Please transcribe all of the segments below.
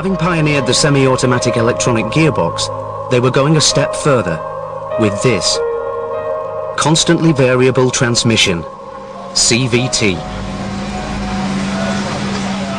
Having pioneered the semi-automatic electronic gearbox, they were going a step further with this. Constantly variable transmission, CVT.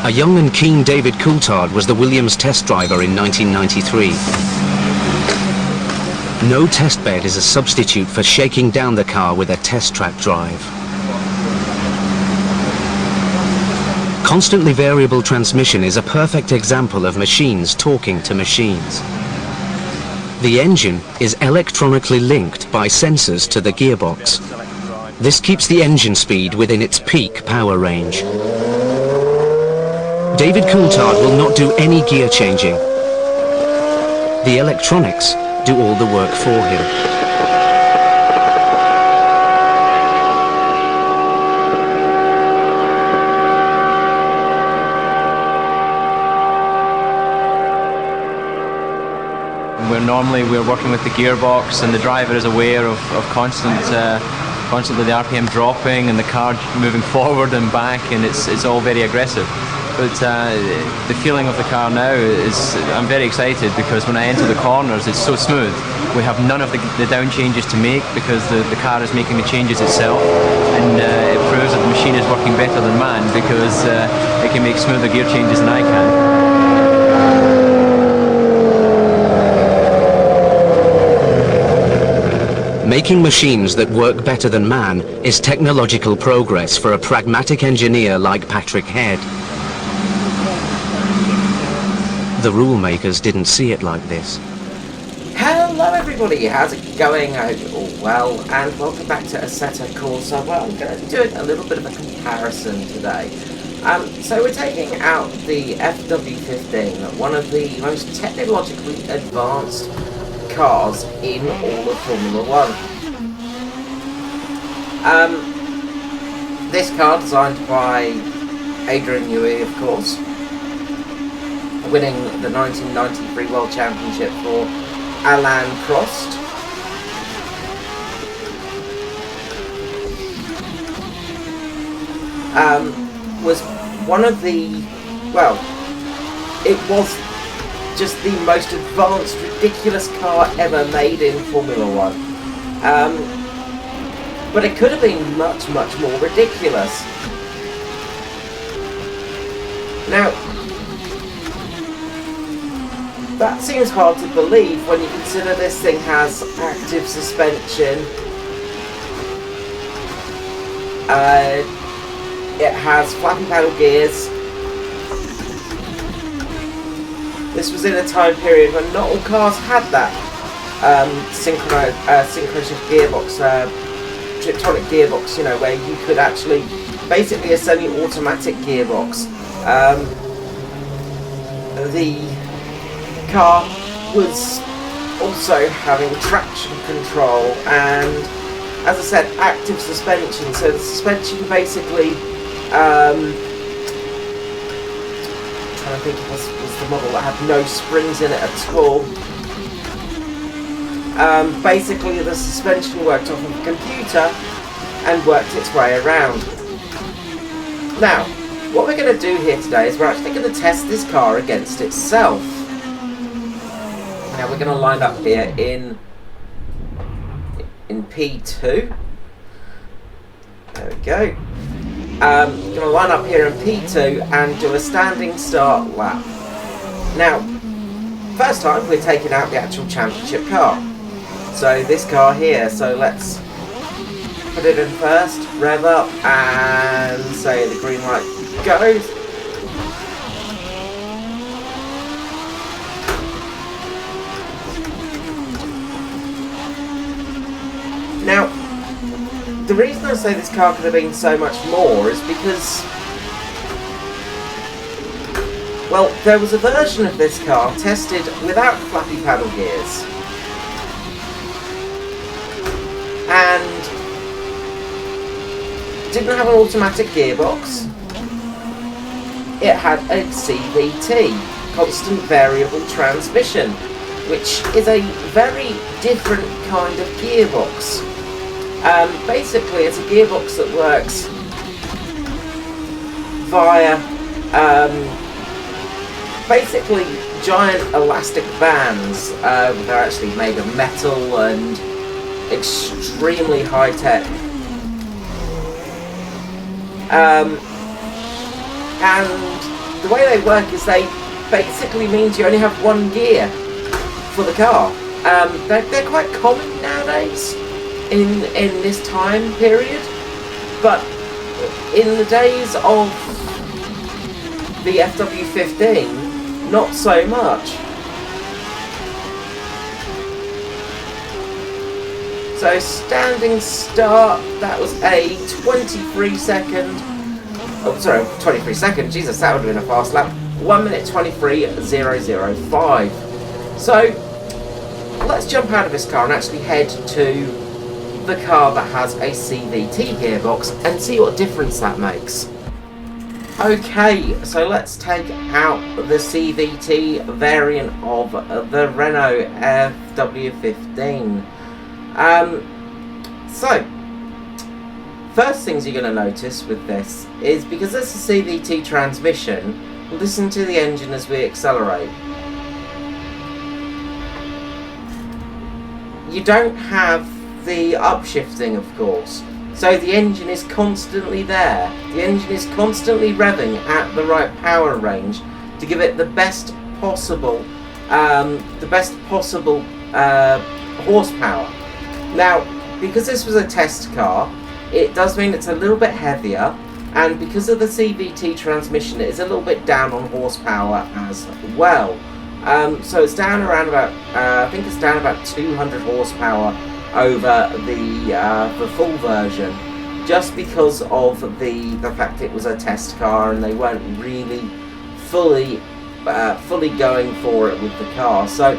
A young and keen David Coulthard was the Williams test driver in 1993. No test bed is a substitute for shaking down the car with a test track drive. Constantly variable transmission is a perfect example of machines talking to machines. The engine is electronically linked by sensors to the gearbox. This keeps the engine speed within its peak power range. David Coulthard will not do any gear changing. The electronics do all the work for him. We're working with the gearbox, and the driver is aware of constantly the RPM dropping and the car moving forward and back, and it's all very aggressive. But the feeling of the car now is, I'm very excited because when I enter the corners it's so smooth. We have none of the down changes to make because the car is making the changes itself, and it proves that the machine is working better than man because it can make smoother gear changes than I can. Making machines that work better than man is technological progress for a pragmatic engineer like Patrick Head. The rule makers didn't see it like this. Hello everybody, how's it going? I hope you're all well, and welcome back to Assetto Corsa. Well, I'm going to do a little bit of a comparison today. So we're taking out the FW15, one of the most technologically advanced cars in all of Formula One. This car, designed by Adrian Newey, of course, winning the 1993 World Championship for Alain Prost. Was one of the, well, it was just the most advanced, ridiculous car ever made in Formula One. But it could have been much, much more ridiculous. Now, that seems hard to believe when you consider this thing has active suspension. It has flappy paddle gears. This was in a time period when not all cars had that synchronous gearbox, triptonic gearbox, you know, where you could actually, basically a semi-automatic gearbox. The car was also having traction control and, as I said, active suspension. So the suspension basically, trying to think if this was the model that had no springs in it at all. Basically the suspension worked off of a computer and worked its way around. Now, what we're going to do here today is we're actually going to test this car against itself. Now we're going to line up here in P2. There we go. Going to line up here in P2 and do a standing start lap. Now, first time we're taking out the actual championship car. So this car here, so let's put it in first, rev up, and say the green light goes. Now, the reason I say this car could have been so much more is because, well, there was a version of this car tested without flappy paddle gears. And didn't have an automatic gearbox. It had a CVT, constant variable transmission, which is a very different kind of gearbox. Basically, it's a gearbox that works via basically giant elastic bands. They're actually made of metal and extremely high tech. And the way they work is they basically means you only have one gear for the car. They're quite common nowadays in this time period, but in the days of the FW15, not so much. So standing start, that was a 23 second, oh sorry, 23 second, Jesus, that would have been a fast lap. 1 minute 23.005. So let's jump out of this car and actually head to the car that has a CVT gearbox and see what difference that makes. Okay, so let's take out the CVT variant of the Renault FW15. So first things you're going to notice with this is, because this is a CVT transmission, listen to the engine as we accelerate. You don't have the upshifting, of course, so the engine is constantly there. The engine is constantly revving at the right power range to give it the best possible horsepower. Now, because this was a test car, it does mean it's a little bit heavier, and because of the CVT transmission, it is a little bit down on horsepower as well. So it's down around about, I think it's down about 200 horsepower over the full version, just because of the fact it was a test car and they weren't really fully going for it with the car. So,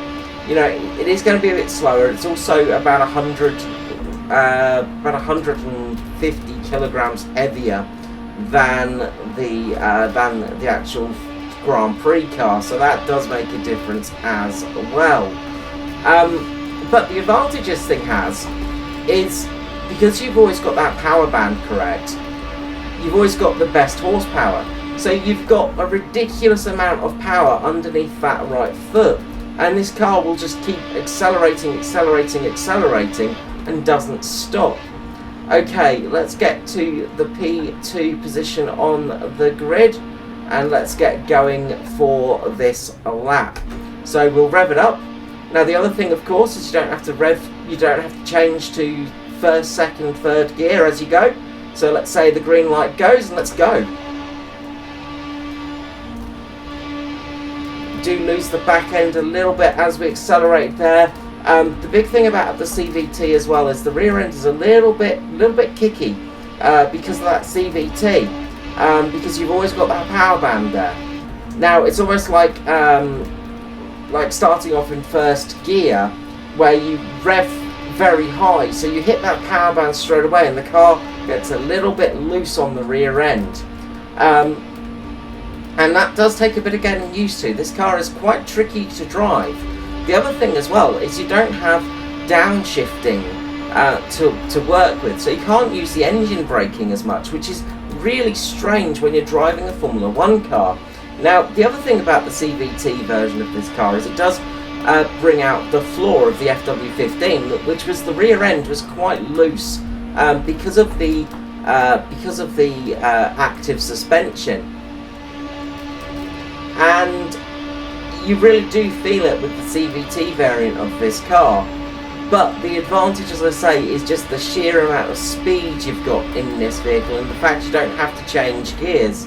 you know, it is going to be a bit slower. It's also about 150 kilograms heavier than the actual Grand Prix car, so that does make a difference as well. But the advantage this thing has is, because you've always got that power band correct, you've always got the best horsepower. So you've got a ridiculous amount of power underneath that right foot, and this car will just keep accelerating and doesn't stop. Okay, let's get to the P2 position on the grid, and let's get going for this lap. So we'll rev it up. Now the other thing, of course, is you don't have to change to first, second, third gear as you go. So let's say the green light goes, and let's go. Do lose the back end a little bit as we accelerate there. The big thing about the CVT as well is the rear end is a little bit kicky because of that CVT, because you've always got that power band there. Now it's almost like starting off in first gear, where you rev very high, so you hit that power band straight away and the car gets a little bit loose on the rear end. And that does take a bit of getting used to. This car is quite tricky to drive. The other thing as well is you don't have downshifting to work with, so you can't use the engine braking as much, which is really strange when you're driving a Formula 1 car. Now, the other thing about the CVT version of this car is it does bring out the flaw of the FW15, which was the rear end was quite loose because of the active suspension. And you really do feel it with the CVT variant of this car. But the advantage, as I say, is just the sheer amount of speed you've got in this vehicle and the fact you don't have to change gears.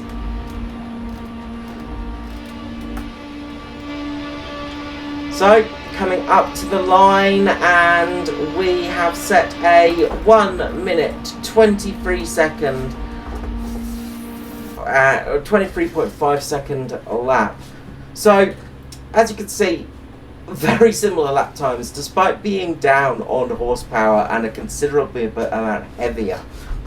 So, coming up to the line, and we have set a 1 minute 23 second 23.5 second lap. So, as you can see, very similar lap times, despite being down on horsepower and a considerable amount heavier.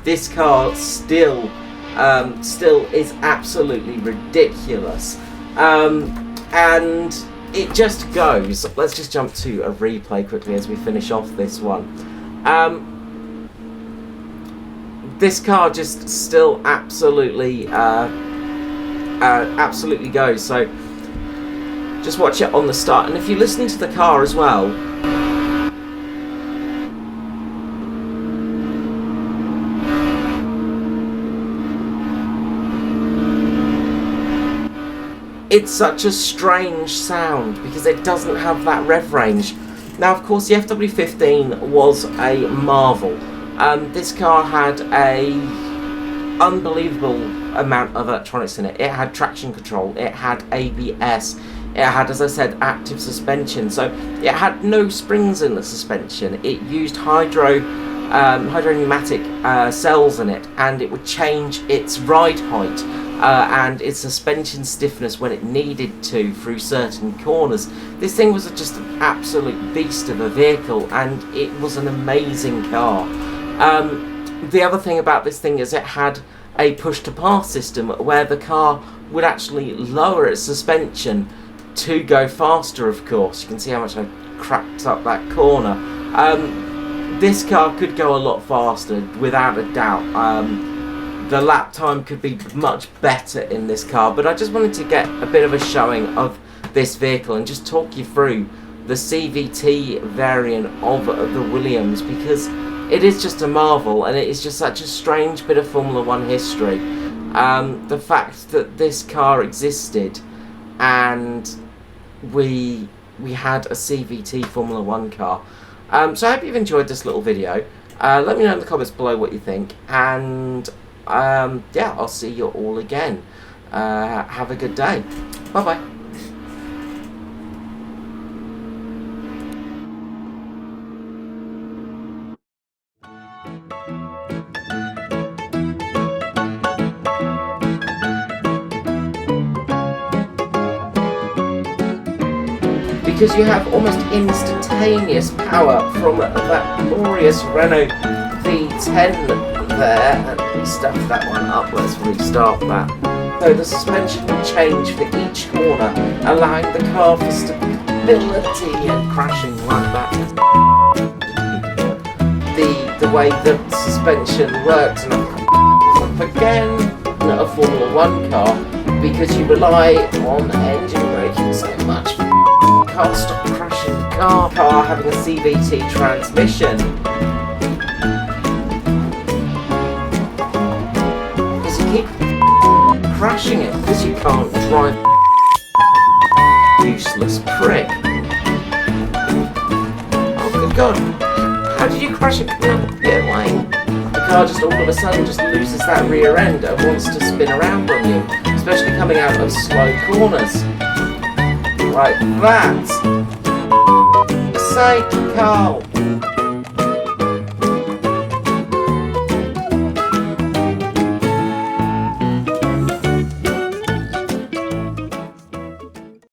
This car still is absolutely ridiculous, and it just goes. Let's just jump to a replay quickly as we finish off this one. This car just still absolutely goes. So Just watch it on the start, and if you listen to the car as well, it's such a strange sound because it doesn't have that rev range. Now, of course, the FW15 was a marvel. This car had a unbelievable amount of electronics in it. It had traction control, it had ABS, it had, as I said, active suspension. So it had no springs in the suspension. It used hydro-pneumatic cells in it, and it would change its ride height and its suspension stiffness when it needed to through certain corners. This thing was just an absolute beast of a vehicle, and it was an amazing car. The other thing about this thing is it had a push-to-pass system where the car would actually lower its suspension to go faster, of course. You can see how much I cracked up that corner. This car could go a lot faster, without a doubt. The lap time could be much better in this car, but I just wanted to get a bit of a showing of this vehicle and just talk you through the CVT variant of the Williams, because it is just a marvel, and it is just such a strange bit of Formula 1 history. The fact that this car existed and we had a CVT Formula 1 car. So I hope you've enjoyed this little video. Let me know in the comments below what you think, and yeah, I'll see you all again. Have a good day. Bye bye. Because you have almost instantaneous power from that glorious Renault V10 there, and we stuck that one up. Let's restart that. So the suspension will change for each corner, allowing the car for stability and crashing like that. The way the suspension works, and up again a Formula 1 car, because you rely on engine braking so much. Can't stop crashing the car having a CVT transmission. Because you keep crashing it because you can't drive. Useless prick. Oh good god. How did you crash it coming up the pit lane? The car just all of a sudden just loses that rear end and wants to spin around on you, especially coming out of slow corners. Like that. Side Carl.